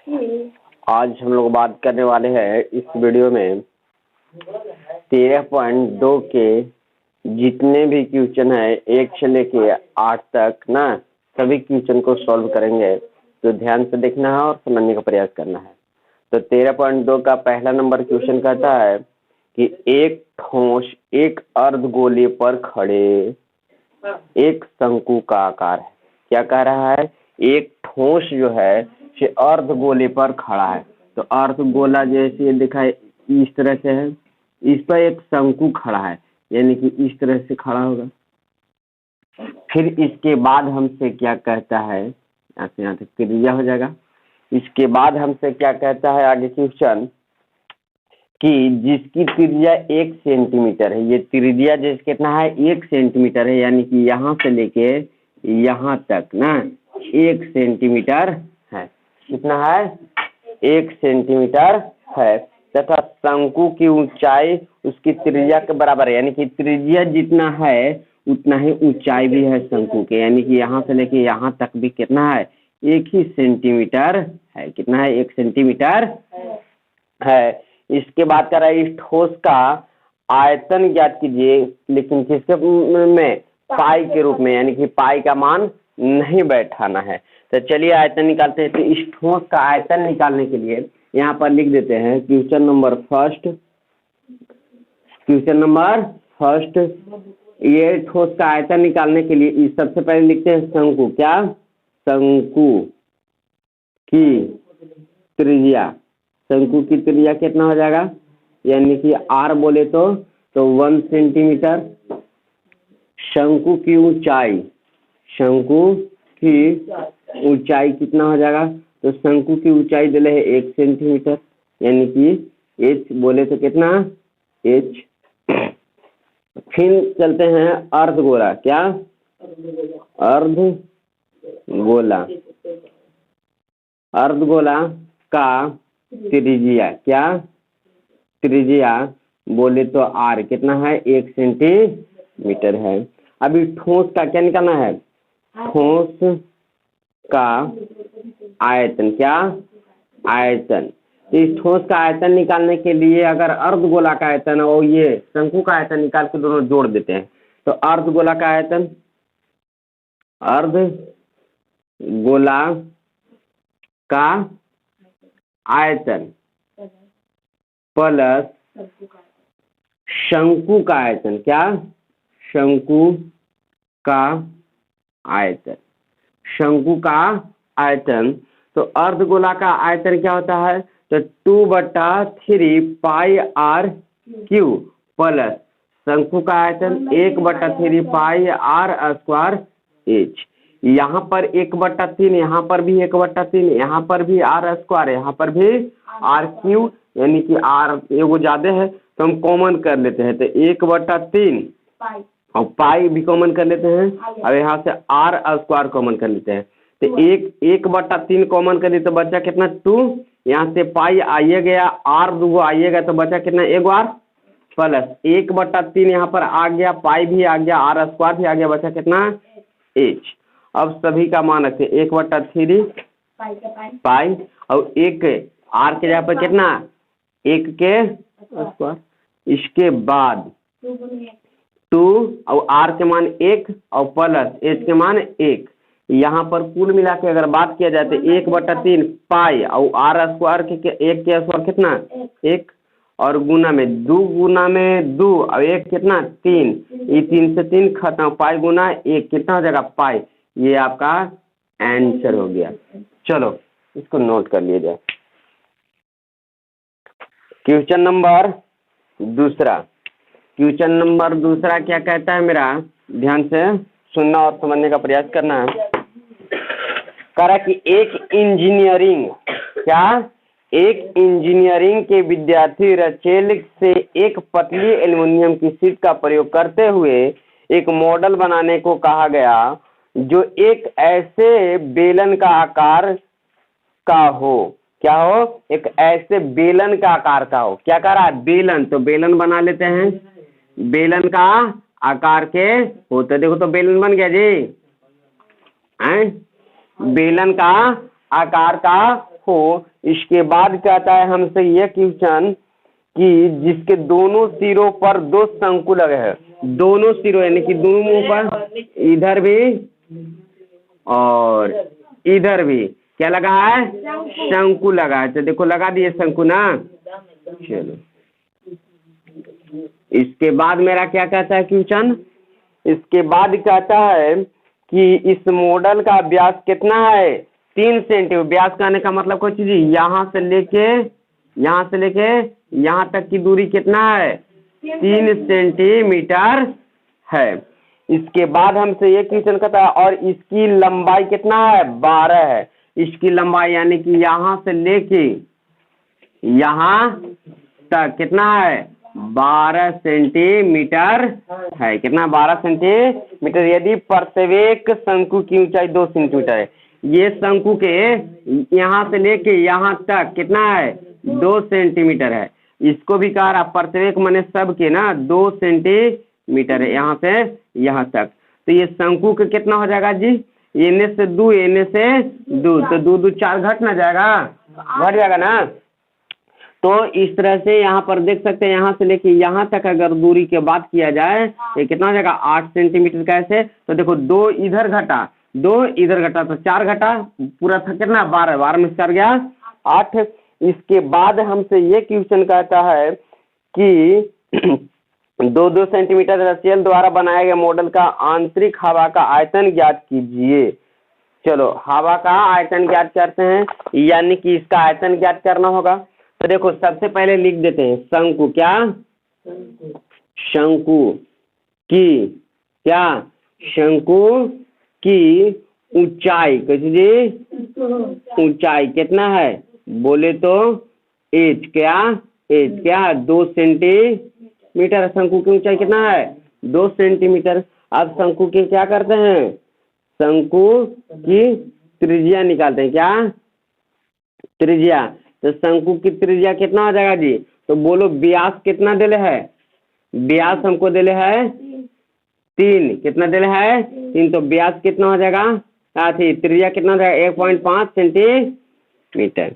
आज हम लोग बात करने वाले हैं इस वीडियो में 13.2 के जितने भी क्वेश्चन है 1 से लेके 8 तक ना, सभी क्वेश्चन को सॉल्व करेंगे। तो ध्यान से देखना है और समझने का प्रयास करना है। तो 13.2 का पहला नंबर क्वेश्चन कहता है कि एक ठोस एक अर्धगोले पर खड़े एक शंकु का आकार है। क्या कह रहा है? एक ठोस जो है से अर्धगोले पर खड़ा है। तो अर्धगोला जैसे दिखा है इस तरह से है, इस पर एक शंकु खड़ा है, यानी कि इस तरह से खड़ा होगा। फिर इसके बाद हमसे क्या कहता है, यहाँ से यहाँ तक त्रिज्या हो जाएगा। इसके बाद हमसे क्या कहता है आगे क्वेश्चन कि जिसकी त्रिज्या 1 सेंटीमीटर है। ये त्रिज्या जैसे कितना है 1 सेंटीमीटर है, यानी कि यहाँ से लेके यहाँ तक ना 1 सेंटीमीटर है। कितना है? 1 सेंटीमीटर है तथा शंकु की ऊंचाई उसकी त्रिज्या के बराबर है, यानी कि त्रिज्या जितना है उतना ही ऊंचाई भी है शंकु के, यानी कि यहाँ से लेके यहाँ तक भी कितना है 1 ही सेंटीमीटर है। कितना है? 1 सेंटीमीटर है। इसके बाद कर रहा है इस ठोस का आयतन ज्ञात कीजिए, लेकिन किसके में? पाई के रूप में, यानी कि पाई का मान नहीं बैठाना है। तो चलिए आयतन निकालते हैं। तो इस ठोस का आयतन निकालने के लिए यहाँ पर लिख देते हैं क्वेश्चन नंबर फर्स्ट। ये ठोस का आयतन निकालने के लिए सबसे पहले लिखते हैं शंकु। क्या? शंकु की त्रिज्या। शंकु की त्रिज्या कितना हो जाएगा? यानी कि r बोले तो 1 सेंटीमीटर। शंकु की ऊंचाई कितना हो जाएगा? तो शंकु की ऊंचाई दिले है 1 सेंटीमीटर, यानी कि h बोले तो कितना? h। फिर चलते हैं अर्धगोला। क्या? अर्धगोला का त्रिज्या। क्या? त्रिज्या बोले तो r कितना है? 1 सेंटीमीटर है। अभी ठोस का क्या निकालना है? ठोस का आयतन। क्या? आयतन। इस ठोस का आयतन निकालने के लिए अगर अर्धगोला का आयतन और ये शंकु का आयतन निकाल के दोनों जोड़ देते हैं, तो अर्धगोला का आयतन, अर्धगोला का आयतन प्लस शंकु का आयतन। क्या? शंकु का आयतन। शंकु का आयतन। तो अर्धगोला का आयतन क्या होता है? तो 2/3 पाई r क्यू प्लस शंकु का आयतन 1/3 पाई r स्क्वायर h। यहाँ पर 1/3, यहाँ पर भी 1/3, यहाँ पर भी r स्क्वायर, यहाँ पर भी r क्यू, यानी कि r एगो ज्यादा है तो हम कॉमन कर लेते हैं। तो 1/3 और पाई भी कॉमन कर लेते हैं, और यहाँ से r स्क्वायर कॉमन कर लेते हैं। तो 1/3 कॉमन कर लिए तो बचा कितना? 2। यहाँ से पाई आइए गया, r 2 आइए गया तो बचा कितना? 1r प्लस 1/3 यहाँ पर आ गया, पाई भी आ गया, r स्क्वायर भी आ गया, बचा कितना? h। अब सभी का मान रखते 1/3 पाई और 1 r के जगह पर कितना? 1 के स्क्वायर। इसके बाद 2 और r के मान 1 और प्लस h के मान 1। यहाँ पर कुल मिला के अगर बात किया जाए तो 1/3 पाई और r स्क्वायर के 1 के स्क्वायर कितना? 1 और गुना में 2 गुना में 2 और 1 कितना? 3। ये 3 से 3 खत्म, पाई गुना 1 कितना हो जाएगा? पाई। ये आपका आंसर हो गया। चलो इसको नोट कर लिया जाए। क्वेश्चन नंबर दूसरा क्या कहता है मेरा? ध्यान से सुनना और समझने का प्रयास करना है। कह रहा कि एक इंजीनियरिंग के विद्यार्थी रचेल से एक पतली एल्युमिनियम की शीट का प्रयोग करते हुए एक मॉडल बनाने को कहा गया जो एक ऐसे बेलन का आकार का हो। क्या हो? एक ऐसे बेलन का आकार का हो। क्या कह रहा है? बेलन। तो बेलन बना लेते हैं। बेलन का आकार के हो, तो देखो तो बेलन बन गया जी। बेलन का आकार का हो। इसके बाद कहता है हमसे यह क्वेश्चन कि जिसके दोनों सिरों पर दो शंकु लगे हैं, दोनों सिरों यानी कि दोनों मुंह पर, इधर भी और इधर भी क्या लगा है, शंकु लगा है। तो देखो लगा दिए शंकु ना। चलो इसके बाद मेरा क्या कहता है क्वेश्चन, इसके बाद कहता है कि इस मॉडल का व्यास कितना है, 3 सेंटीमीटर। व्यास कहने का मतलब कोई चीज यहाँ से लेके यहाँ तक की दूरी कितना है, 3 सेंटीमीटर है। इसके बाद हमसे ये क्वेश्चन कहता है और इसकी लंबाई कितना है, 12 है। इसकी लंबाई यानी कि यहाँ से लेके यहाँ तक कितना है, 12 सेंटीमीटर है। कितना, 12 सेंटीमीटर। यदि प्रत्येक शंकु की ऊंचाई 2 सेंटीमीटर है, ये शंकु के यहाँ से लेके यहाँ तक कितना है, 2 सेंटीमीटर है। इसको भी कह रहा प्रत्येक माने सब के ना 2 सेंटीमीटर है यहाँ से यहाँ तक। तो ये शंकु का कितना हो जाएगा जी, एने से 2 एने से 2, तो 2 2 4 घट ना जाएगा, घट जाएगा ना। तो इस तरह से यहाँ पर देख सकते हैं, यहाँ से लेके यहाँ तक अगर दूरी की बात किया जाए ये कितना हो जाएगा, 8 सेंटीमीटर। कैसे, तो देखो 2 इधर घटा 2 इधर घटा तो 4 घटा, पूरा था कितना, 12, 12 में 4 गया 8। इसके बाद हमसे ये क्वेश्चन कहता है कि 2-2 सेंटीमीटर रचेल द्वारा बनाए गए मॉडल का आंतरिक हवा का आयतन ज्ञात कीजिए। चलो हवा का आयतन ज्ञात करते हैं, यानी कि इसका आयतन ज्ञात करना होगा। तो देखो सबसे पहले लिख देते हैं शंकु, क्या, शंकु की क्या, शंकु की ऊंचाई, कैसे जी, ऊंचाई कितना है, बोले तो एच, क्या एच, क्या 2 सेंटीमीटर। शंकु की ऊंचाई कितना है, 2 सेंटीमीटर। अब शंकु के क्या करते हैं, शंकु की त्रिज्या निकालते हैं, क्या, त्रिज्या। तो शंकु की त्रिज्या कितना हो जाएगा जी, तो बोलो व्यास कितना दिले है, व्यास हमको दिले है 3, कितना दिले है 3, तो व्यास कितना हो जाएगा, त्रिज्या कितना हो जाएगा 1.5 सेंटीमीटर।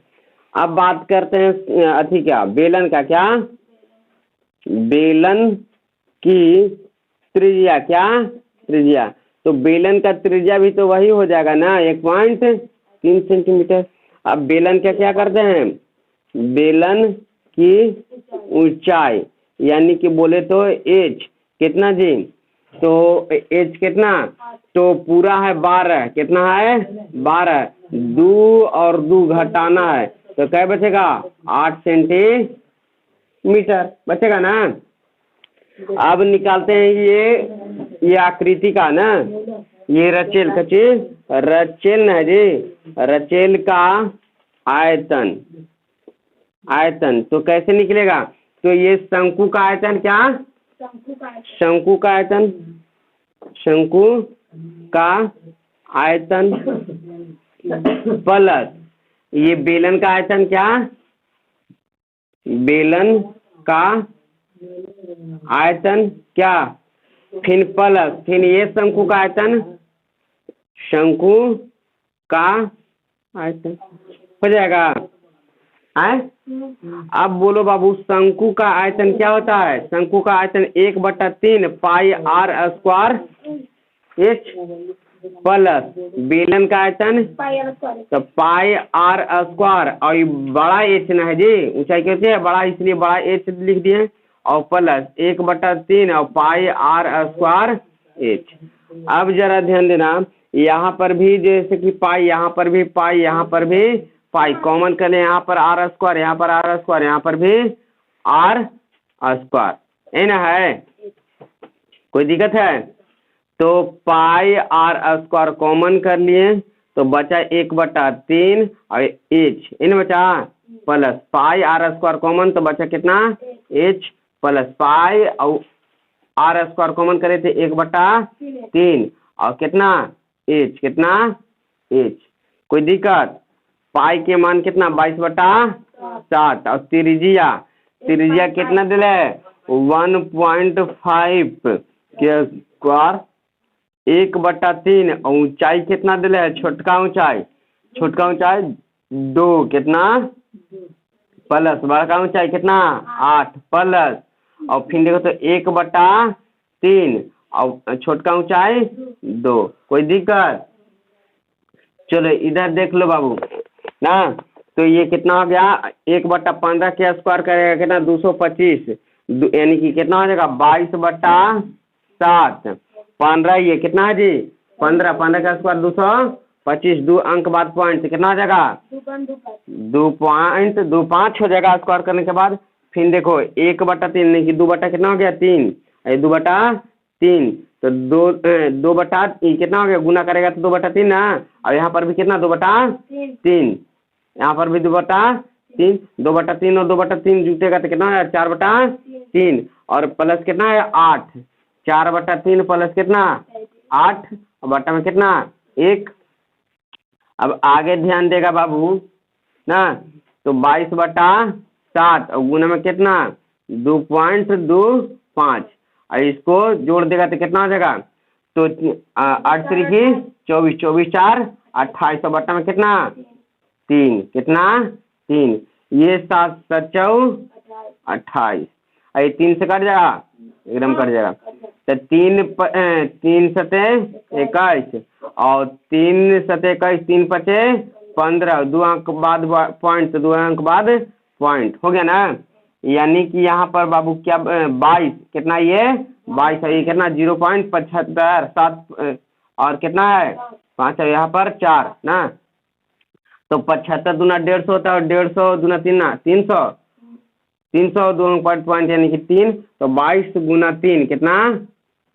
अब बात करते हैं अथी क्या, बेलन का, क्या, बेलन की त्रिज्या, क्या त्रिज्या। तो बेलन का त्रिज्या भी तो वही हो जाएगा ना, 1.3 सेंटीमीटर। अब बेलन का क्या करते हैं, बेलन की ऊंचाई यानी कि बोले तो एच कितना जी, तो एच कितना, तो पूरा है 12, कितना है 12, 2 और 2 घटाना है तो क्या बचेगा 8 सेंटीमीटर बचेगा ना। अब निकालते हैं ये आकृति का ना, ये रचेल का चीज, रचेल है जी, रचेल का आयतन, आयतन तो कैसे निकलेगा, तो ये शंकु का आयतन, क्या, शंकु का आयतन, शंकु का आयतन प्लस ये बेलन का आयतन, क्या, बेलन का आयतन, क्या, फिर प्लस फिर ये शंकु का आयतन, शंकु का आयतन हो जाएगा। अब बोलो बाबू शंकु का आयतन क्या होता है, शंकु का आयतन 1/3 पाई आर स्क्वायर एच प्लस बेलन का आयतन तो पाई आर स्क्वायर, और ये बड़ा एच ना है जी, ऊंचाई कैसे है बड़ा, इसलिए बड़ा एच लिख दिए, और प्लस 1/3 और पाई आर स्क्वायर एच। अब जरा ध्यान देना, यहाँ पर भी जैसे कि पाई, यहाँ पर भी पाई, यहाँ पर भी पाई, कॉमन कर ले, यहाँ पर आर स्क्वायर, यहाँ पर आर स्क्वायर, यहाँ पर भी आर स्क्वायर, है ना, है कोई दिक्कत है। तो पाई आर स्क्वायर कॉमन कर लिए तो बचा 1/3 और एच इन बचा plus pi r square common तो बचा कितना एच प्लस पाई और आर स्क्वायर कॉमन करे थे 1/3 और कितना एच, कितना एच, कोई दिक्कत। पाई के मान कितना 22/7 और त्रिज्या, त्रिज्या कितना दिले 1.5 के स्क्वायर 1/3 और ऊंचाई कितना दिले है छोटका ऊंचाई छोटका ऊंचाई 2 कितना प्लस बड़का ऊंचाई कितना 8 प्लस और फिर देखो तो 1/3 और छोटका ऊंचाई 2। कोई दिक्कत? चलो इधर देख लो बाबू ना, तो ये कितना हो गया 1/15 के स्क्वायर करेगा कितना 225 यानी कि कितना हो जाएगा 22/7 15 ये कितना है जी 15 का स्क्वायर 225 2 अंक बाद पॉइंट कितना हो जाएगा 2.25 हो जाएगा स्क्वायर करने के बाद। फिर देखो 1/3 नहीं कि 2 कितना हो गया 3 2/3 तो 2 कितना हो गया गुना करेगा तो 2/3 ना, और यहाँ पर भी कितना 2/3 यहाँ पर भी 2/3 2/3 और 2/3 जुटेगा तो कितना है 4/3 और प्लस कितना है 8 4/3 प्लस कितना 8 और बटा में कितना 1। अब आगे ध्यान देगा बाबू ना, तो 22/7 और गुना में कितना 2.25 और इसको जोड़ देगा तो कितना हो जाएगा तो 8 की 24 24 4 28 और बटा में कितना 3 कितना 3 ये 7 7 28 और ये 3 से कट जाएगा एकदम कट जाएगा तो 3 सते 21 और 3 सते 21 3 पचे 15 2 अंक बाद पॉइंट तो 2 अंक बाद पॉइंट हो गया ना। यानी कि यहाँ पर बाबू क्या 22 कितना ये 22 है ये कितना 0.75 7 और कितना है 5 है यहाँ पर 4 ना, तो 75 दूना 150 होता है और 150 दूना 3 ना 300 300 2 पॉइंट यानी कि 3 तो 22 गुना 3 कितना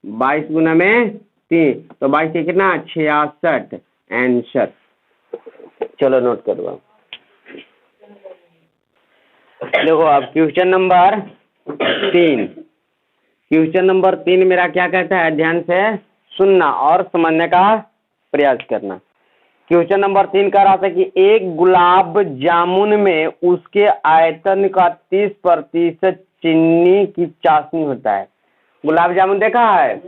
22 गुना में 3 तो 22 ये कितना 66 आंसर। चलो नोट करो देखो अब क्वेश्चन नंबर 3 क्वेश्चन नंबर 3 मेरा क्या कहता है ध्यान से सुनना और समझने का प्रयास करना। क्वेश्चन नंबर 3 कह रहा था कि एक गुलाब जामुन में उसके आयतन का 30% चीनी की चाशनी होता है। गुलाब जामुन देखा है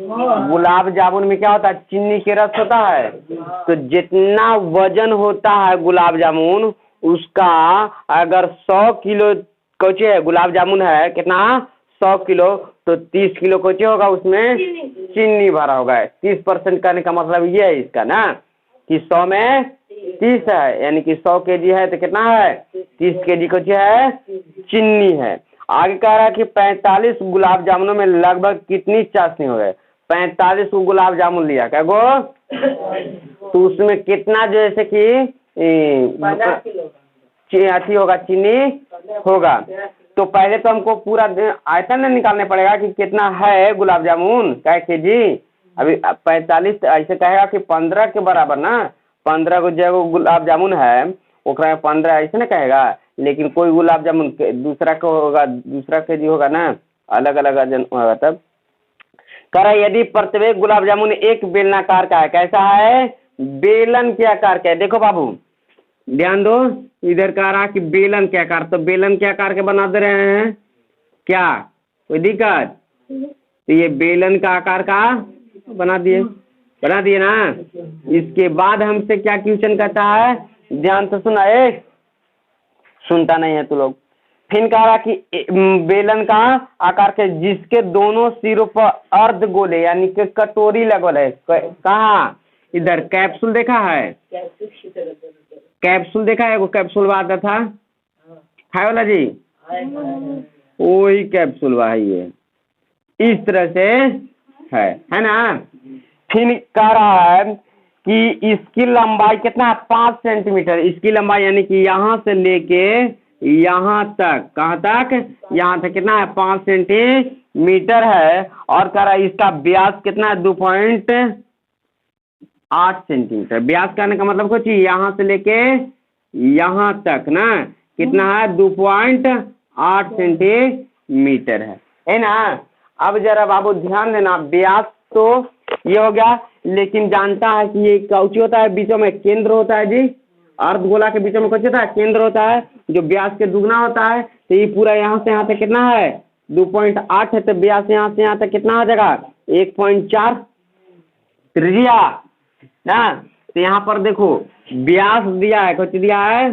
गुलाब जामुन में क्या होता है चीनी के रस होता है, तो जितना वजन होता है गुलाब जामुन उसका अगर 100 किलो कोचे है गुलाब जामुन है कितना 100 किलो तो 30 किलो कोचे होगा उसमें चीनी भरा होगा। 30% करने का मतलब ये है इसका ना कि 100 में 30 है यानी कि 100 केजी है तो कितना है 30 केजी कोचे है चीनी है। आगे कह रहा है कि 45 गुलाब जामुनों में लगभग कितनी चाशनी हो गए 45 को गुलाब जामुन लिया क्या गो तो उसमें कितना जैसे कि अथी होगा चीनी होगा। तो पहले तो हमको पूरा आयतन निकालने पड़ेगा कि कितना है गुलाब जामुन क्या केजी। अभी 45 ऐसे कहेगा कि 15 के बराबर ना 15 को जो गुलाब जामुन है ओकरा 15 ऐसे ना कहेगा, लेकिन कोई गुलाब जामुन दूसरा को होगा दूसरा केजी होगा ना अलग अलग वजन होगा। तब कह रहा यदि प्रत्येक गुलाब जामुन एक बेलनाकार का है कैसा है बेलन के आकार का है। देखो बाबू ध्यान दो इधर कह रहा कि बेलन के आकार, तो बेलन के आकार के बना दे रहे हैं क्या कोई दिक्कत। तो ये बेलन का आकार का बना दिए ना। इसके बाद हमसे क्या क्वेश्चन कहता है ध्यान से सुना सुनता नहीं है तू लोग। फिर कह रहा कि बेलन का आकार के जिसके दोनों सिरों पर अर्ध गोले यानी कि कटोरी लगल है कहाँ इधर कैप्सूल देखा है कैप्सूल देखा है वो कैप्सूल आता था खाए वाला जी वही कैप्सूल भाई ये इस तरह से है ना। फिर कह रहा है कि इसकी लंबाई कितना है 5 सेंटीमीटर इसकी लंबाई यानी कि यहाँ से लेके यहाँ तक कहाँ तक यहाँ तक कितना है 5 सेंटीमीटर है। और कह रहा है इसका व्यास कितना है 2.8 सेंटीमीटर। व्यास करने का मतलब कुछ यहाँ से लेके यहाँ तक ना कितना है 2.8 सेंटीमीटर है ना। अब जरा बाबू ध्यान देना व्यास तो ये हो गया, लेकिन जानता है कि ये कौची होता है बीचों में केंद्र होता है जी अर्धगोला के बीचों में कुछ होता है केंद्र होता है जो व्यास के दुगना होता है। तो ये पूरा यहाँ से यहाँ तक कितना है 2.8 है तो व्यास यहाँ से यहाँ तक कितना हो जाएगा 1.4 त्रिज्या ना। तो यहाँ पर देखो व्यास दिया है, कुछ दिया है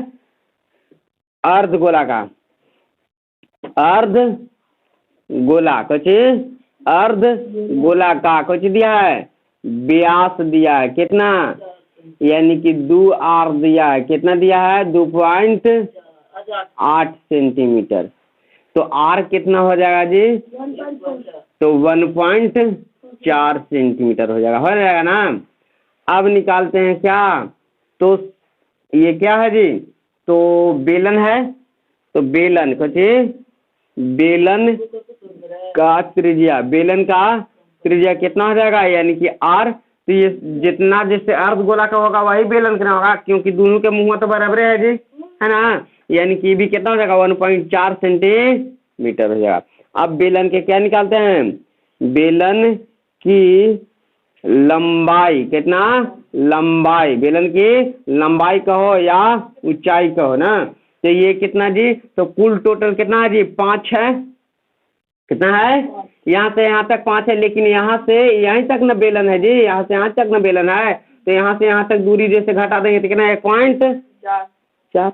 अर्ध गोला का, अर्ध गोला, कुछ अर्ध गोला का कुछ दिया है व्यास दिया है कितना, यानी कि 2r दिया है, कितना दिया है 2.8 सेंटीमीटर। तो r कितना हो जाएगा जी, तो 1.4 सेंटीमीटर हो जाएगा ना। अब निकालते हैं क्या, तो ये क्या है जी, तो बेलन है, तो बेलन कुछ बेलन का त्रिज्या, बेलन का त्रिज्या कितना हो जाएगा, यानी कि r। तो ये जितना जैसे अर्ध गोला का होगा वही बेलन का होगा, क्योंकि दोनों के मुंह तो बराबर है जी, है ना। यानी कि भी कितना हो जाएगा 1.4 सेंटीमीटर हो जाएगा। अब बेलन के क्या निकालते हैं, बेलन की लंबाई कितना, लंबाई, बेलन की लंबाई कहो या ऊंचाई कहो ना। तो ये कितना जी, तो कुल टोटल कितना है जी 5 है, कितना है, यहाँ से यहाँ तक 5 है, लेकिन यहाँ से यहीं तक न बेलन है जी, यहाँ से यहाँ तक न बेलन है, तो यहाँ से यहाँ तक दूरी जैसे घटा देंगे तो कितना 1.4,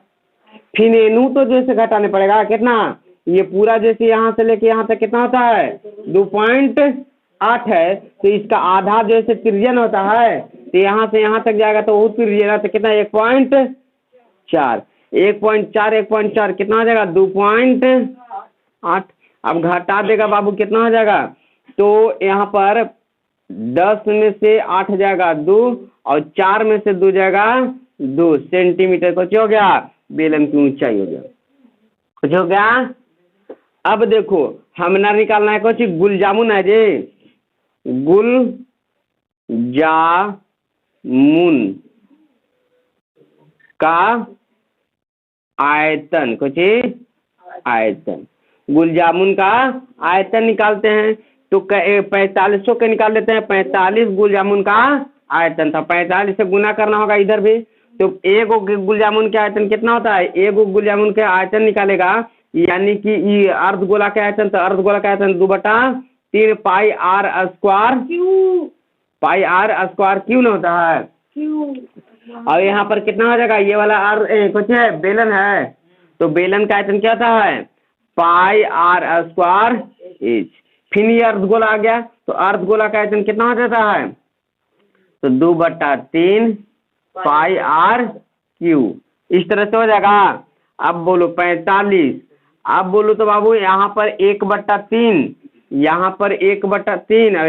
फिर इनू तो जैसे घटाने पड़ेगा कितना, ये पूरा जैसे यहाँ से लेके यहाँ तक कितना होता है 2.8 है, तो इसका आधा जैसे त्रिज्यन होता है, तो यहाँ से यहाँ तक जाएगा तो वो त्रिज्यन तो कितना 1.4, 1.4 कितना हो जाएगा 2.8। अब घटा देगा बाबू कितना हो जाएगा, तो यहाँ पर 10 में से 8 जाएगा 2 और 4 में से 2 जाएगा 2 सेंटीमीटर, कुछ हो गया बेलन की ऊंचाई हो गया, कुछ हो गया। अब देखो हमने निकालना है कुछ गुल जामुन है जी, गुल जामुन का आयतन, कुछ आयतन, गुल जामुन का आयतन निकालते हैं, तो 4500 के निकाल लेते हैं, 45 गुल जामुन का आयतन था, 45 से गुना करना होगा इधर भी, तो एक गुल जामुन के आयतन कितना होता है, एक गुल जामुन के आयतन निकालेगा, यानी कि ये अर्ध गोला का आयतन, तो अर्ध गोला का आयतन 2/3 पाई r स्क्वायर, पाई r स्क्वायर क्यों न होता है, और यहाँ पर कितना हो जाएगा, ये वाला कुछ है बेलन है, तो बेलन का आयतन क्या होता है पाई r स्क्वायर एच। फिर ये अर्धगोला आ गया, तो अर्धगोला का आयतन कितना हो जाता है, तो 2/3 पाई r क्यू, इस तरह से हो जाएगा। अब बोलो 45, अब बोलो तो बाबू यहाँ पर 1/3, यहाँ पर 1/3 और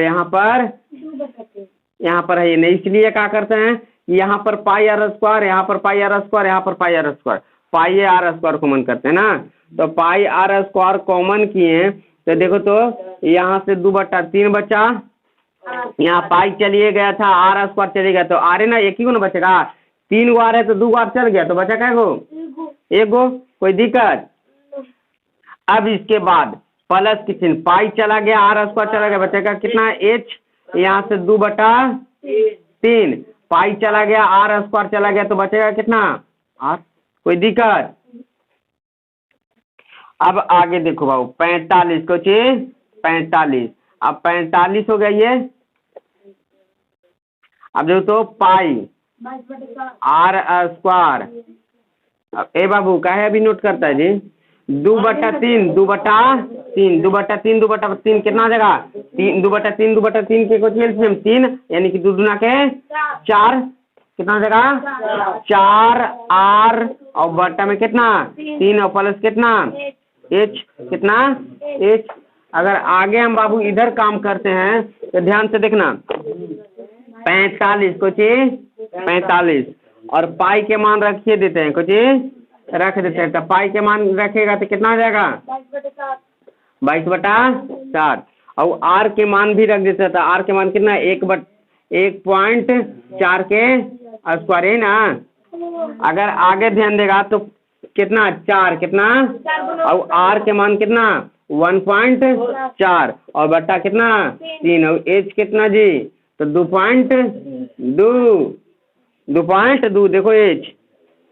यहाँ पर है ये नहीं, इसलिए क्या करते हैं यहाँ पर पाई r स्क्वायर, यहाँ पर पाई r स्क्वायर, यहाँ पर पाई r स्क्वायर, पाई r स्क्वायर कॉमन करते हैं ना, तो पाई r स्क्वायर कॉमन किए, तो देखो तो यहाँ से 2/3 बचा, यहाँ पाई चलिए गया था, r स्क्वायर चले गया, तो r है ना एक ही को ना बचेगा, 3 गो r है तो 2 गो r चल गया, तो बचा क्या गो, एक गो, कोई दिक्कत। अब इसके बाद प्लस की चिन्ह, पाई चला गया, r स्क्वायर चला गया, बचेगा कितना h, यहाँ से 2/3, पाई चला गया, r स्क्वायर चला गया, तो बचेगा कितना r, कोई दिक्कत। अब आगे देखो बाबू 45 को चाहिए 45, अब 45 हो गया ये, अब देखो तो पाई r स्क्वायर, अब ए बाबू काहे अभी नोट करता है जी, 2/3 कितना हो जाएगा 2/3 के कुछ एलसीएम 3, यानी कि 2 दूना के 4, कितना हो जाएगा 4r और बटा में कितना 3 और प्लस कितना h, कितना h। अगर आगे हम बाबू इधर काम करते हैं तो ध्यान से देखना, 45 कुछ 45 और पाई के मान रखिए देते हैं, कुछ रख देते हैं, तो पाई के मान रखेगा तो कितना हो जाएगा 22/7, और r के मान भी रख देते हैं, तो r के मान कितना 1.4 के स्क्वायर है ना। अगर आगे ध्यान देगा तो कितना 4, कितना और r के मान कितना 1.4 और बट्टा कितना 3 और h कितना जी, तो 2.2 देखो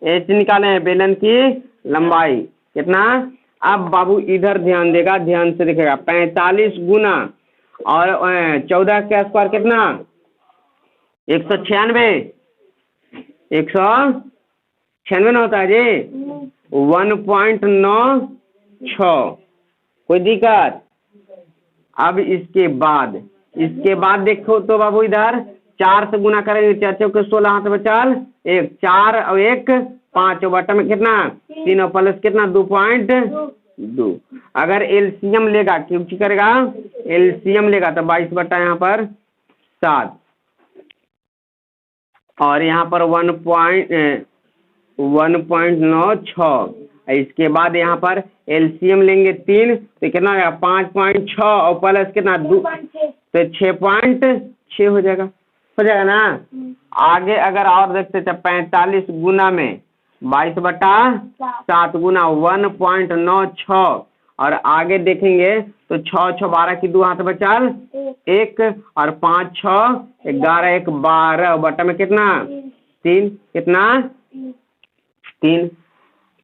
h निकाले हैं, बेलन की लंबाई कितना। अब बाबू इधर ध्यान देगा, ध्यान से देखेगा, 45 गुना और 14 का स्क्वायर कितना 196, 196 ना होता है जी, 1.96। कोई दिक्कत? अब इसके बाद देखो तो बाबू इधर 4 से गुना करेंगे, 4 चौके 16 हाथ बचाल 1, 4 और 1 5, बटा में कितना 3 और प्लस कितना 2.2। अगर एलसीएम लेगा, क्यों करेगा एलसीएम लेगा तो 22 बटा यहाँ पर 7 और यहाँ पर 1.96। इसके बाद यहाँ पर एलसीएम लेंगे 3 तो कितना हो जाएगा 5.6 और प्लस कितना 2 तो 6.6 हो जाएगा ना। आगे अगर और देखते थे 45 गुना में 22 बटा 7 गुना 1.96 और आगे देखेंगे तो 6 6 12 की 2 हाथ बचाल 1 और 5 6 11 1 12 बटा में कितना 3, कितना 3।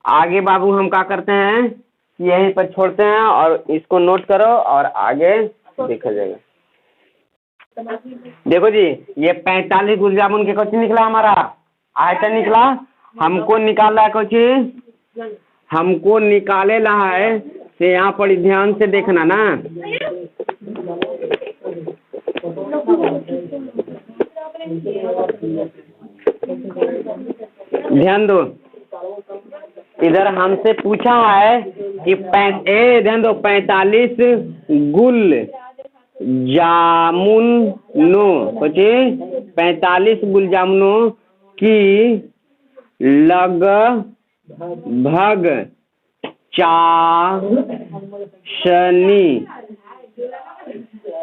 आगे बाबू हम क्या करते हैं, यहीं पर छोड़ते हैं और इसको नोट करो और आगे देखा जाएगा। देखो जी, ये 45 गुलाब जामुन के कुछ निकला, हमारा आयतन निकला। हमको निकालना है कुछ, हमको निकाले ला है तो यहाँ पर ध्यान से देखना ना। ध्यान दो, इधर हमसे पूछा है कि ध्यान दो 45 गुल जामुनों, सोचिए 45 गुल जामुनों की लगभग चाशनी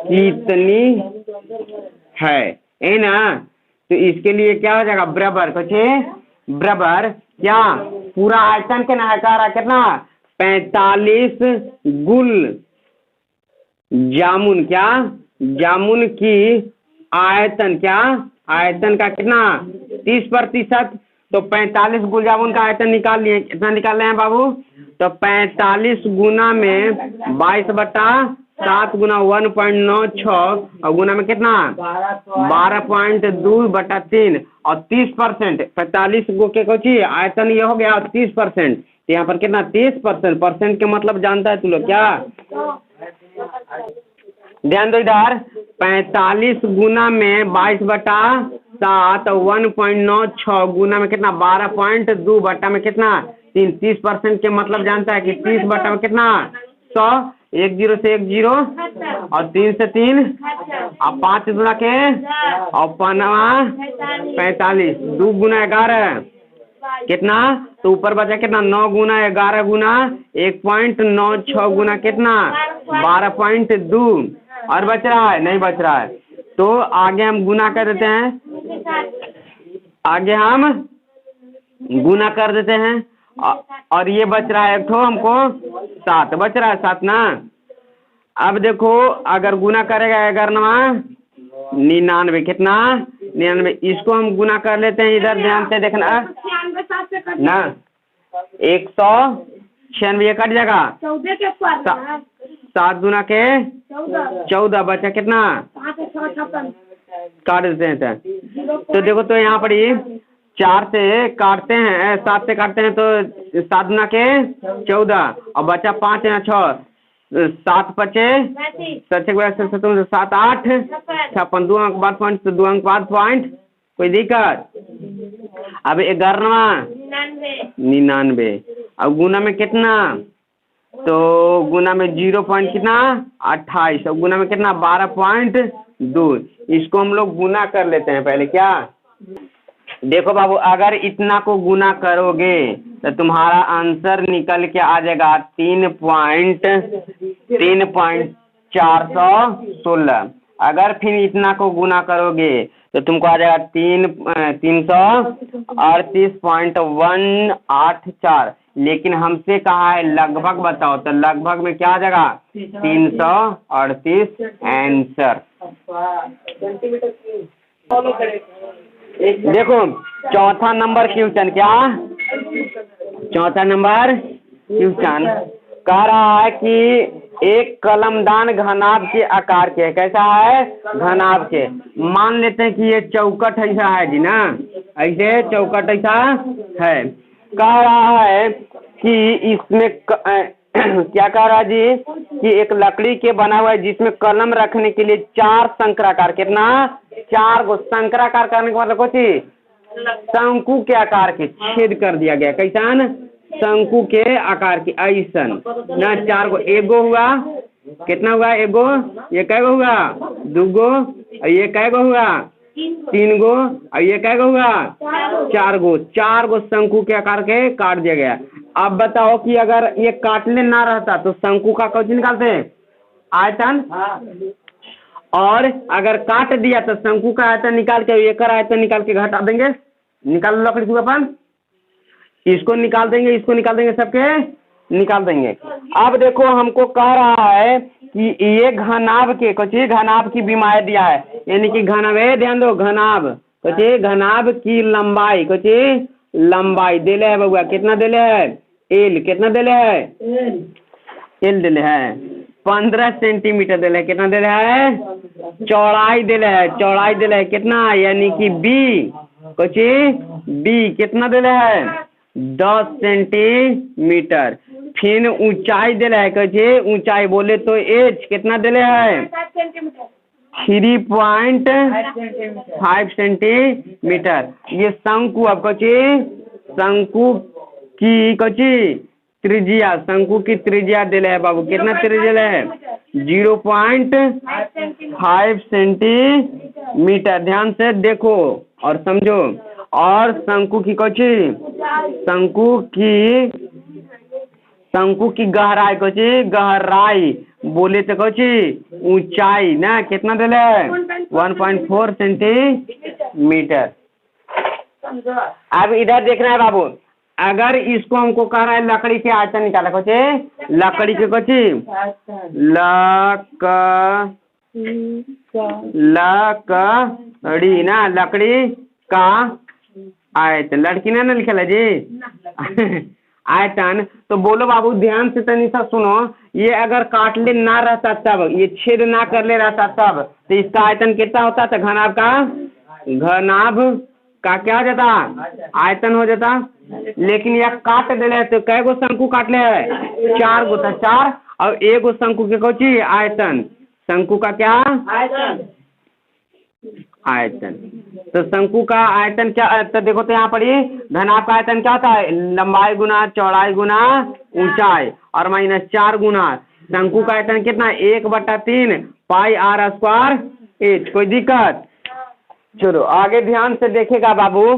कितनी है, ना। तो इसके लिए क्या हो जाएगा बराबर, सोचिए बराबर क्या पूरा आयतन के नहकारा कितना 45 गुल जामुन, क्या जामुन की आयतन, क्या आयतन का कितना 30%। तो 45 गुल जामुन का आयतन निकाल लिए, कितना निकाल रहे हैं बाबू, तो 45 गुना में 22 बटा 7 गुना 1.96 और गुना में कितना 12.2 बटा 3 और 30%। 45 गो के कुछ आयतन ये हो गया 30%। तो यहाँ पर कितना 30%, परसेंट के मतलब जानता है तू लोग क्या। ध्यान दो इधर 45 गुना में 22 बटा 7 1.96 गुना में कितना 12.2 बटा में कितना 3, 30% के मतलब जानता है कि 30 बटा में कितना 100, 1 0 से 1 0 और 3 से 3 और 5 गुना के और 45 2 गुना 11 कितना, तो ऊपर बचा कितना 9 गुना 11 गुना 1.96 गुना कितना 12.2 और बच रहा है, नहीं बच रहा है। तो आगे हम गुना कर देते हैं, आगे हम गुना कर देते हैं और ये बच रहा है एक ठो हमको 7 बच रहा है 7 ना। अब देखो अगर गुना करेगा 11 99 कितना 99, इसको हम गुना कर लेते हैं, इधर ध्यान से देखना ना 196 ये कट जाएगा 7 गुना के 14 बचा कितना काट देते हैं। तो देखो तो यहाँ पर 4 से काटते हैं, 7 से काटते हैं तो 7 गुना के 14 और बचा 5 या 6 7 पचे 7 7 8 56 2 अंक बाद पॉइंट, 2 अंक बाद पॉइंट, कोई दिक्कत। अब 11 99 अब गुना में कितना, तो गुना में 0 पॉइंट कितना 28 और गुना में कितना 12.2। इसको हम लोग गुना कर लेते हैं पहले, क्या देखो बाबू अगर इतना को गुना करोगे तो तुम्हारा आंसर निकल के आ जाएगा 3.416। अगर फिर इतना को गुना करोगे तो तुमको आ जाएगा 338.184। लेकिन हमसे कहा है लगभग बताओ, तो लगभग में क्या आ जाएगा 338 आंसर। देखो चौथा नंबर क्वेश्चन, क्या चौथा नंबर क्वेश्चन कह रहा है कि एक कलमदान घनाभ के आकार के, कैसा है? घनाभ के। मान लेते हैं कि ये चौकट ऐसा है जी ना, ऐसे चौकट ऐसा है। कह रहा है कि इसमें क्या कह रहा है जी कि एक लकड़ी के बना हुआ है जिसमें कलम रखने के लिए 4 शंकराकार, कितना? 4 गो शंकराकार करने का मतलब कुछ शंकु के आकार के छेद कर दिया गया, कैसा? शंकु के आकार की ऐसन ना 4 गो, एगो हुआ, कितना हुआ? एगो। ये कै गो हुआ? 2 गो। और ये कै गो हुआ? 3 गो। और ये कै गो हुआ? 4 गो। 4 गो शंकु के आकार के काट दिया गया। अब बताओ कि अगर ये काटने ना रहता तो शंकु का कुछ निकालते? आयतन। और अगर काट दिया तो शंकु का आयतन निकाल के एक आयतन निकाल के घटा देंगे। निकाल लो लकड़ी को अपन, इसको निकाल देंगे, इसको निकाल देंगे, सबके निकाल देंगे। अब देखो हमको कह रहा है कि ये घनाभ के कुछ घनाभ की बीमारी दिया है, यानी कि घनाभ, ध्यान दो, घनाभ कुछ घनाभ की लंबाई, कुछ लंबाई देले है बउआ, कितना देले है? एल, कितना देले है? एल देले है 15 सेंटीमीटर देले है, कितना देले है? चौड़ाई देले है, चौड़ाई देले है कितना? यानी कि बी, कुछ बी कितना देले है? 10 सेंटीमीटर। फिर ऊंचाई देले है, कुछ ऊंचाई बोले तो एच कितना देले है? 3.5 सेंटीमीटर। ये शंकु, अब कुछ शंकु की कुछ त्रिज्या, शंकु की त्रिज्या दिले है बाबू, कितना त्रिज्या है? 0.5 सेंटीमीटर। ध्यान से देखो और समझो। और शंकु की कुछ शंकु की गहराई, कुछ गहराई बोले तो कुछ ऊंचाई ना, कितना दिले है? 1.4 सेंटीमीटर। अब इधर देखना है बाबू, अगर इसको हमको कह रहा है लकड़ी के आयतन निकाला, कुछ लकड़ी के कुछ लकड़ी ना, लकड़ी का आयतन, लड़की ना लिखल है जी आयतन। तो बोलो बाबू ध्यान से तनी सा सुनो, ये अगर काटले ना रहता तब, ये छेद ना कर ले रहता तब, तो इसका आयतन कितना होता? तो घनाभ का क्या हो जाता? आयतन हो जाता। लेकिन यह काट दे तो कै गो शंकु काट ले है? 4 गो था, 4 और एगो शंकु के कोची आयतन, शंकु का क्या? आयतन। तो शंकु का आयतन क्या? तो देखो तो यहाँ पर ये घनाभ का आयतन क्या होता है? लंबाई गुना चौड़ाई गुना ऊंचाई और माइनस 4 गुना शंकु का आयतन कितना? 1/3 पाई r स्क्वायर एच। कोई दिक्कत? चलो आगे ध्यान से देखेगा बाबू।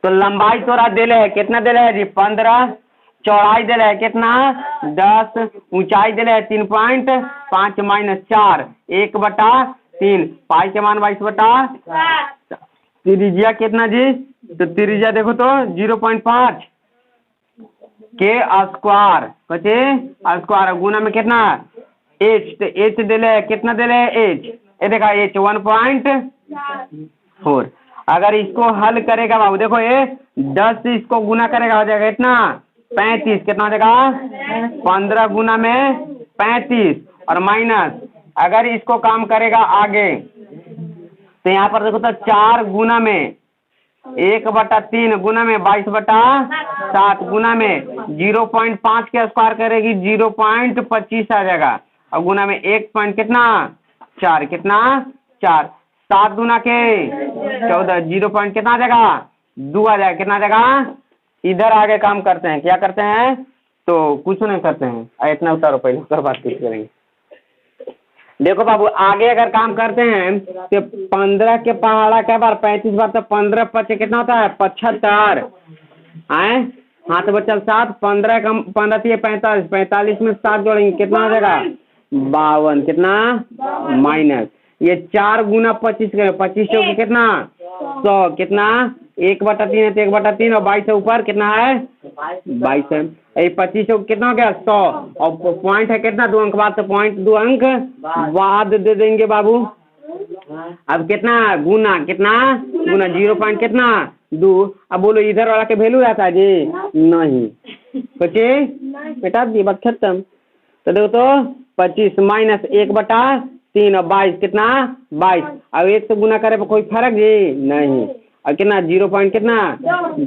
तो लंबाई तोरा देले है, कितना देले है जी? 15। चौड़ाई देले है कितना? 10। ऊंचाई देले है 3.5 माइनस 4 1/3 पाई के मान 22/7। त्रिज्या कितना जी? तो त्रिज्या देखो तो 0.5 के स्क्वायर, कचे स्क्वायर गुना में कितना? एच। तो एच देले है, कितना देले है? एच, ये देखा एच 1.4। अगर इसको हल करेगा बाबू, देखो ये 10 से इसको गुना करेगा, हो जाएगा इतना 35, कितना हो जाएगा? 15 गुना में 35 और माइनस, अगर इसको काम करेगा आगे तो यहाँ पर देखो तो 4 गुना में 1/3 गुना में 22/7 गुना में 0.5 के स्क्वायर करेगी 0.25 आ जाएगा और गुना में 1 पॉइंट कितना? 4, कितना? 4। 7 गुना के 14, 0 पॉइंट कितना आ जाएगा? 2 आ जाएगा, कितना आ जाएगा? इधर आगे काम करते हैं, क्या करते हैं? तो कुछ नहीं करते हैं, इतना उतारो पहले, उसके बाद कुछ करेंगे। देखो बाबू आगे अगर काम करते हैं तो 15 के पहाड़ा के बार 35 बार, तो 15 पचे कितना होता है? 75 आए हाथ बचल 7, 15 कम 15 45, 45 में 7 जोड़ेंगे, कितना हो जाएगा? 52, कितना? माइनस ये 4 गुना 25 करें, 25 चौके कितना? 100, कितना? 1/3 है तो 1/3 और 22 से ऊपर कितना है? 22 है। 25 चौके कितना हो गया? 100 और पॉइंट है कितना? 2 अंक बाद, तो पॉइंट 2 अंक बाद दे देंगे बाबू। अब कितना? गुना, कितना? गुना 0 पॉइंट कितना? 2। अब बोलो इधर वाला के वैल्यू आता है जी? नहीं, बच्चे बेटा दी बात खत्म। तो देखो तो 25 माइनस 1/3 और 22 कितना 22। अब 1 से गुना करे पर कोई फर्क जी नहीं। और कितना 0 पॉइंट कितना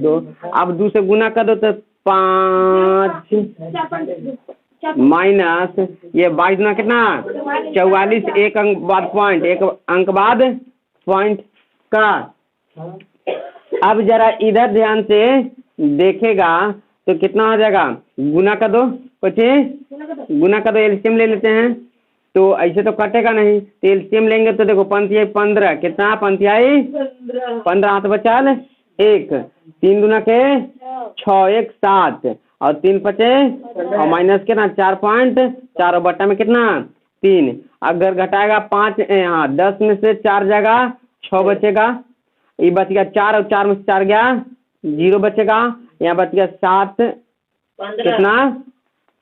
2। अब 2 से गुना कर दो तो 5 माइनस ये 22 गुना कितना 44। एक अंक बाद पॉइंट, एक अंक बाद पॉइंट का। अब जरा इधर ध्यान से देखेगा तो कितना हो जाएगा, गुना कर दो, कुछ गुना कर दो, एलसीएम ले लेते हैं। तो ऐसे तो कटेगा नहीं, तो एलसीएम लेंगे तो देखो 15 कितना 15 हाथ बचाल 1, 3 दूना के 6, 1 7 और 3 5 और माइनस कितना 4.4 और बट्टा में कितना 3। अगर घटाएगा 5 हाँ 10 में से 4 जाएगा 6 बचेगा, ये बच गया 4 और 4 में से 4 गया 0 बचेगा। यहाँ बच गया 7 कितना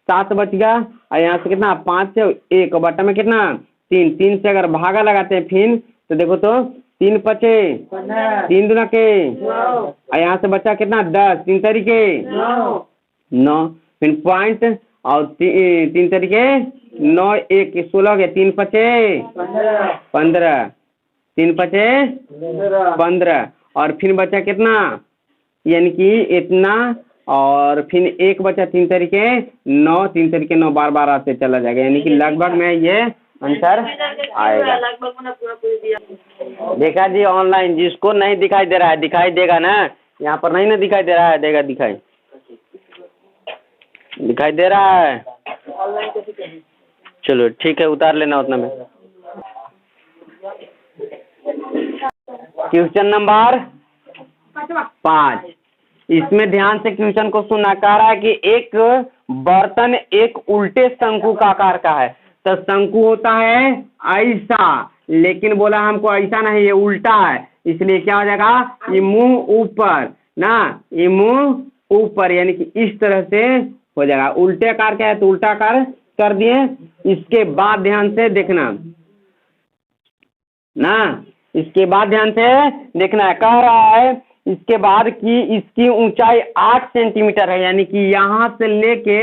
7 बच गया और यहाँ से कितना 5 1 और बट्टा में कितना 3 से अगर भागा लगाते हैं फिर तो देखो तो 3 5 3 दूना के और यहाँ से बचा कितना 10 3 तरीके 9 फिर पॉइंट और 3 तरीके 9 1 16 गया 3 5 15 3 5 15 और फिर बचा कितना यानी कि इतना और फिर 1 बचा 3 तरीके 9 3 तरीके 9 बार बार आते चला जाएगा, यानी कि लगभग में ये आंसर आएगा। देखा जी ऑनलाइन, जिसको नहीं दिखाई दे रहा है दिखाई देगा ना, यहाँ पर नहीं ना दिखाई दे रहा है, देगा दिखाई दे रहा है। चलो ठीक है, उतार लेना उतना में। क्वेश्चन नंबर 5, इसमें ध्यान से क्वेश्चन को सुनना। कह रहा है कि एक बर्तन एक उल्टे शंकु का आकार का है। तो शंकु होता है ऐसा, लेकिन बोला हमको ऐसा नहीं, ये उल्टा है, इसलिए क्या हो जाएगा ये मुंह ऊपर ना, ये मुंह ऊपर यानी कि इस तरह से हो जाएगा। उल्टे आकार क्या है तो उल्टा आकार कर दिए। इसके बाद ध्यान से देखना ना, इसके बाद ध्यान से देखना है। कह रहा है इसके बाद कि इसकी ऊंचाई 8 सेंटीमीटर है, यानी कि यहाँ से लेके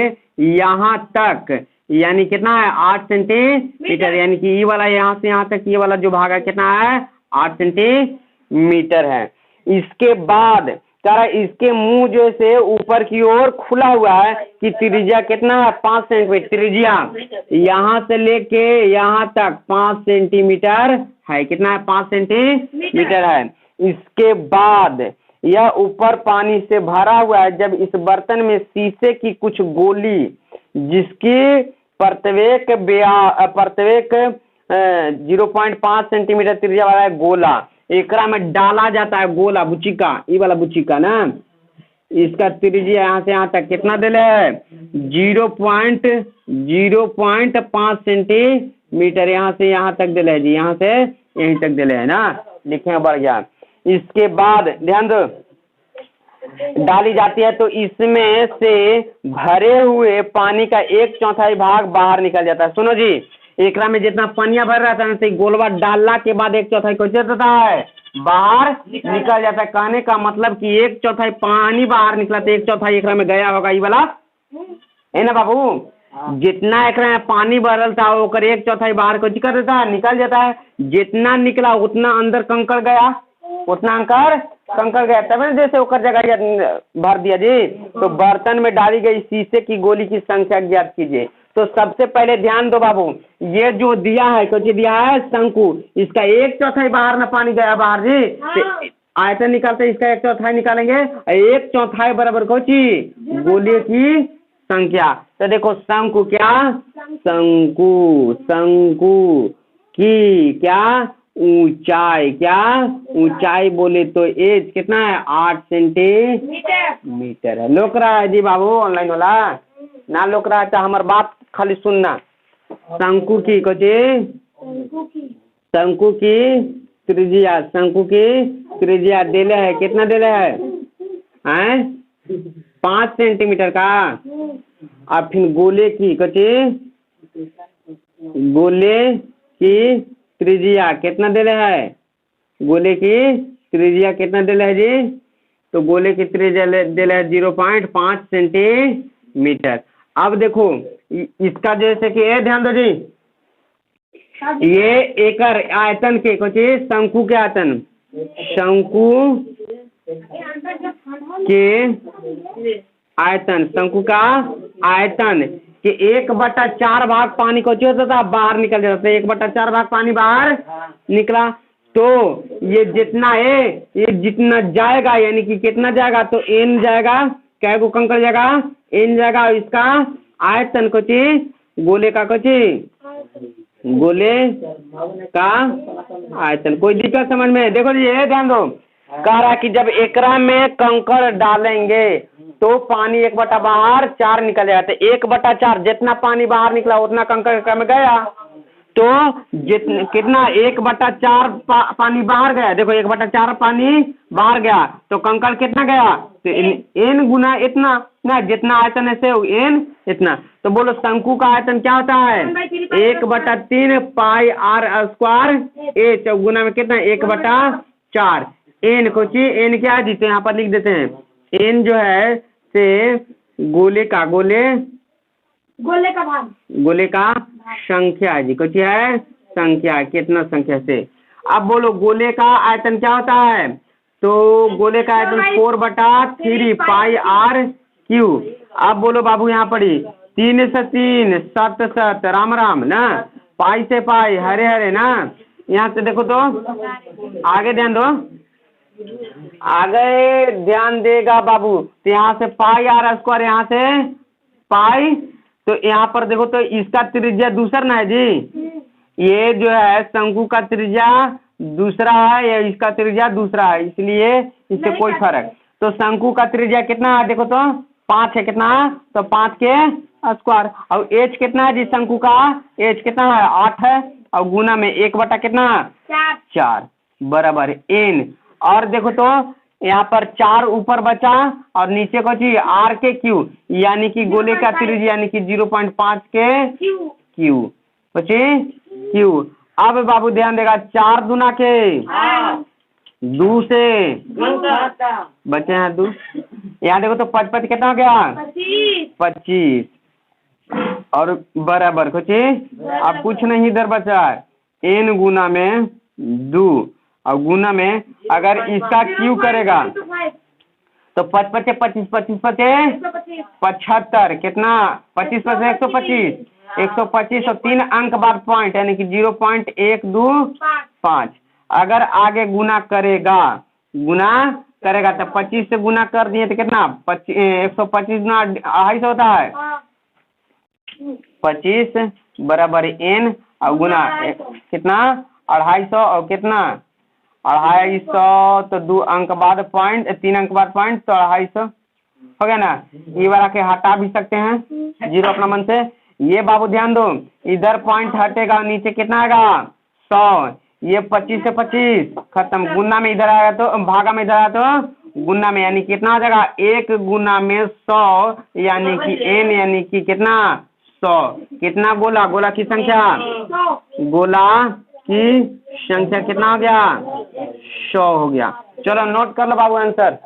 यहाँ तक यानी कितना है 8 सेंटीमीटर, यानी कि ये वाला यहाँ से यहाँ तक ये वाला जो भाग है कितना है 8 सेंटीमीटर है। इसके बाद कह रहा है इसके मुंह जो से ऊपर की ओर खुला हुआ है कि त्रिज्या कितना है 5 सेंटीमीटर, त्रिज्या यहाँ से लेके यहाँ तक 5 सेंटीमीटर है, कितना है 5 सेंटीमीटर है। इसके बाद यह ऊपर पानी से भरा हुआ है। जब इस बर्तन में शीशे की कुछ गोली जिसकी प्रत्येक 0.5 सेंटीमीटर त्रिज्या वाला है गोला एकरा में डाला जाता है, गोला बुचिका, ये वाला बुचिका ना, इसका त्रिज्या यहाँ से यहाँ तक कितना दिले है 0.5 सेंटीमीटर, यहाँ से यहाँ तक दिले है जी, यहाँ से यहीं तक दिले है ना, लिखे बढ़ गया। इसके बाद ध्यान दो डाली जाती है तो इसमें से भरे हुए पानी का 1/4 भाग बाहर निकल जाता है। सुनो जी, एकरा में जितना पानिया भर रहा था ना गोलवा डालना के बाद 1/4 को जाता है बाहर निकल जाता है। कहने का मतलब कि 1/4 पानी बाहर निकला तो 1/4 एकरा में गया होगा, ये वाला है ना बाबू। जितना एकरा में पानी भरल था वो 1/4 बाहर को कर देता है, निकल जाता है। जितना निकला उतना अंदर कंकड़ गया, उतना अंकर कंकड़ गया, तब जैसे ओकर जगह भर दिया जी। तो बर्तन में डाली गई शीशे की गोली की संख्या ज्ञात कीजिए। तो सबसे पहले ध्यान दो बाबू, ये जो दिया है कुछ दिया है शंकु, इसका 1/4 बाहर ना पानी गया बाहर जी, तो आयतन निकालते इसका 1/4 निकालेंगे, 1/4 बराबर कोची गोली की संख्या। तो देखो शंकु क्या शंकु की क्या ऊंचाई, क्या ऊंचाई बोले तो एज कितना है 8 सेंटीमीटर है। लोक रहा है जी बाबू ऑनलाइन वाला ना, लोक रहा है तो हमार बात खाली सुनना। शंकु की शंकु की त्रिज्या देले है, कितना देले है 5 सेंटीमीटर का। अब फिर गोले की गोले की त्रिज्या कितना देले है, गोले की त्रिज्या कितना देले है जी, तो गोले की त्रिज्या देले है 0.5 सेंटीमीटर। अब देखो इसका जैसे कि ये ध्यान दो जी, ये एकर आयतन के कुछ शंकु के आयतन, शंकु के आयतन, शंकु का आयतन कि 1/4 भाग पानी को होता था बाहर निकल जाता था, 1/4 भाग पानी बाहर निकला। तो ये जितना है ये जितना जाएगा यानी कि कितना जाएगा, तो n जाएगा, क्या को कंकड़ जाएगा, n जाएगा। इसका आयतन कुछ गोले का कुछ गोले का आयतन। कोई दिक्कत समझ में? देखो जी ये ध्यान दो, कह रहा है कि जब एकरा में कंकड़ डालेंगे तो पानी 1/4 निकल जाता है। 1/4 जितना पानी बाहर निकला उतना कंकड़ एकरा में गया, तो जितना कितना 1/4 पानी बाहर गया। देखो 1/4 पानी बाहर गया तो कंकड़ कितना गया, तो n गुना इतना ना, जितना आयतन है से n इतना। तो बोलो शंकु का आयतन क्या होता है, 1/3 पाई r स्क्वायर h गुना में कितना 1/4 n को चाहिए। n क्या है जी, तो यहाँ पर लिख देते हैं n जो है से गोले का भाग, गोले का संख्या है जी, कुछ है संख्या, कितना संख्या से। अब बोलो गोले का आयतन क्या होता है, तो गोले का आयतन 4/3 पाई r क्यू। अब बोलो बाबू यहाँ पढ़ी 3 से 3 7 7 राम राम ना, पाई से पाई हरे हरे ना। यहाँ से देखो तो आगे ध्यान दो, आगे ध्यान देगा बाबू, तो यहाँ से पाई r स्क्वायर, यहाँ से पाई, तो यहाँ पर देखो तो इसका त्रिज्या दूसरा ना है जी, ये जो है शंकु का त्रिज्या दूसरा है, या इसका त्रिज्या दूसरा है, इसलिए इससे कोई फर्क। तो शंकु का त्रिज्या कितना है, देखो तो 5 है, कितना, तो 5 के स्क्वायर। और एच कितना है जी शंकु का, एच कितना है 8 है, और गुना में 1 कितना 4 बराबर n। और देखो तो यहाँ पर 4 ऊपर बचा और नीचे को जी r के क्यू, यानी कि गोले का त्रिज्या यानी कि 0.5 के क्यू, बचे क्यू। अब बाबू ध्यान देगा 4 दूना के 2 से बचे हैं 2, यहाँ देखो तो 5 कितना हो गया 25 और बराबर कुछ अब कुछ नहीं इधर बचा है n गुना में 2 और गुना में अगर इसका क्यू करेगा तो 5 5 25 25 75 कितना 25 125 125 और 3 अंक बाद पॉइंट यानी कि 0.125। अगर आगे गुना करेगा तो 25 से गुना कर दिए तो कितना 125 गुना 250 होता है 25 बराबर n और गुना कितना 250 और कितना 250 तो 2 अंक बाद पॉइंट 3 अंक बाद पॉइंट तो 250 हो गया ना। ये वाला के हटा भी सकते हैं 0 अपना मन से। ये बाबू ध्यान दो इधर पॉइंट हटेगा नीचे कितना आएगा 100, ये 25 से 25 खत्म, गुना में इधर आएगा तो भागा में इधर आया तो गुना में यानी कितना आ जाएगा 1 गुना में 100 यानी कि n यानी कि कितना 100। कितना गोला की संख्या गोला की संख्या कितना हो गया 100 हो गया। चलो नोट कर लो बाबू आंसर।